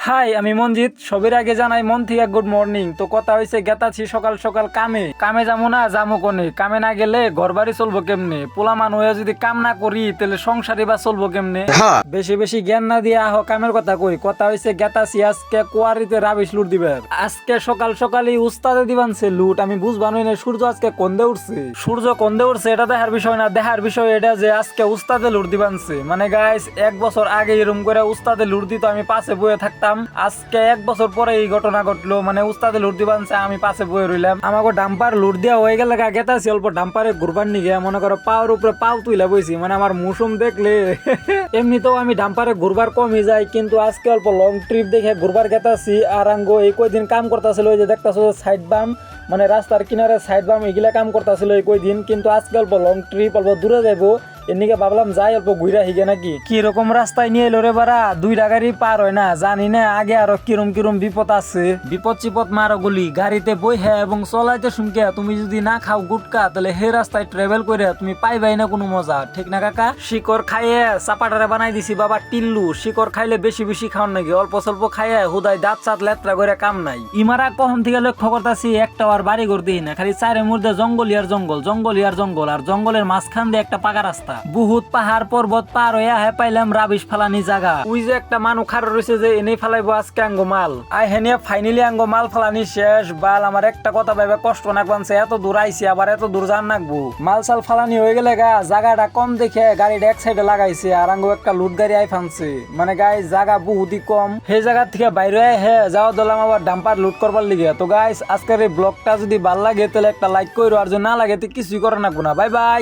High, আমি মনজিৎ। সবের আগে জানাই মন থেকে গুড মর্নিং। তো কথা হয়েছে গেতাছি সকাল সকাল কামে যাবো না, যাবো কোনে? কামে না গেলে ঘর বাড়ি চলবো কেমনে? পোলা মান হয়ে যদি কাম না করি তাহলে সংসারই বা চলবো কেমনে? বেশি বেশি জ্ঞান না দিয়ে আহ কামের কথা কই। কথা হয়েছে গেতাছি আজকে কোয়ারিতে রাবিশ লুট দিবে। আজকে সকাল সকালই উস্তাদে দিবানছে লুট। আমি বুঝবানো না সূর্য আজকে কন্দে উঠছে। সূর্য কন্দে উঠছে এটা দেখার বিষয় না, দেখার বিষয় এটা যে আজকে উস্তাদে লুট দিবানছে। মানে গাইস, 1 বছর আগে এরকম করে উস্তাদে লুট দিত, আমি পাশে বয়ে থাকতাম। আজকে 1 বছর পরে এই ঘটনা ঘটলো। মানে উস্তাদে লুট দিবানছে, আমি পাশে বয়ে রইলাম। আমাকে ডাম্পার লুট দেওয়া হয়ে গেলে গেতাছি অল্প ডাম্পারে ঘুরবার নিগে। মনে করো পাওয়ার উপরে পাও তুইলা বইছি। মানে আমার মৌসুম দেখলে এমনিতেও আমি ডাম্পারে ঘুরবার কমই যাই, কিন্তু আজকে অল্প লং ট্রিপ দেখে ঘুরবার গেতাছি। আর আঙ্গো এই কয়দিন কাম করতেছিল, ওই যে দেখতেছো সাইড বাম, মানে রাস্তার কিনারে সাইড বাম, এগুলা কাম করতেছিল এই কয়দিন। কিন্তু আজকে অল্প লং ট্রিপ, অল্প দূরে যাবো। এদিকে ভাবলাম যাই অল্প ঘুরা হিগে নাকি। কিরকম রাস্তায় নিয়ে এলো রে বারা, 2টা গাড়ি পার হয় না। জানি না আগে আরো কিরম কিরম বিপদ আছে। বিপদ চিপদ মারো গুলি গাড়িতে বই হ্যাঁ এবং চলাইতে শুনকে তুমি যদি না খাও গুটকা, তাহলে হে রাস্তায় ট্রাভেল করে তুমি পাইবাই না কোনো মজা। ঠিক না কাকা? শিকড় খাইয়ে চাপাটারে বানাই দিছি বাবা টিল্লু। শিকড় খাইলে বেশি বেশি খাওয়ান নাকি? অল্প স্বল্প খাইয়ে হুদায় দাঁত চাত লেত্রা করে কাম নাই। ইমারা কখন থেকে লক্ষ্য করতেছি একটা আর বাড়ি ঘর দিই না, খালি চারের মধ্যে জঙ্গলি আর জঙ্গল, জঙ্গলি আর জঙ্গল, আর জঙ্গলের মাঝখান দিয়ে একটা পাকা রাস্তা। বহুত পাহাড় পর্বত পার হইয়া হে পাইলাম রাবিশ ফালানি জায়গা। ওই যে একটা মানুষ খার রয়েছে যে এনেই ফালাইবো আজকে আঙ্গো মাল। আই হেনিয়া ফাইনালি আঙ্গো মাল ফালানি শেষ। বাল আমার একটা কথা ভাবে কষ্ট না পানছে, এত দূর আইছি আবার এত দূর যান নাকবো। মাল সাল ফালানি হয়ে গেলে গা জায়গাটা কম দেখে গাড়িটা এক সাইডে লাগাইছে, আর আঙ্গো একটা লুট গাড়ি আই ফানছে। মানে গাইস জায়গা বহুতই কম, সেই জায়গা থেকে বাইরে হে যাওয়া দিলাম আবার ডাম্পার লুট করবার লিগে। তো গাইস আজকের এই ব্লগটা যদি ভাল লাগে তাহলে একটা লাইক করো, আর যদি না লাগে তো কিছুই করে না। Bye bye.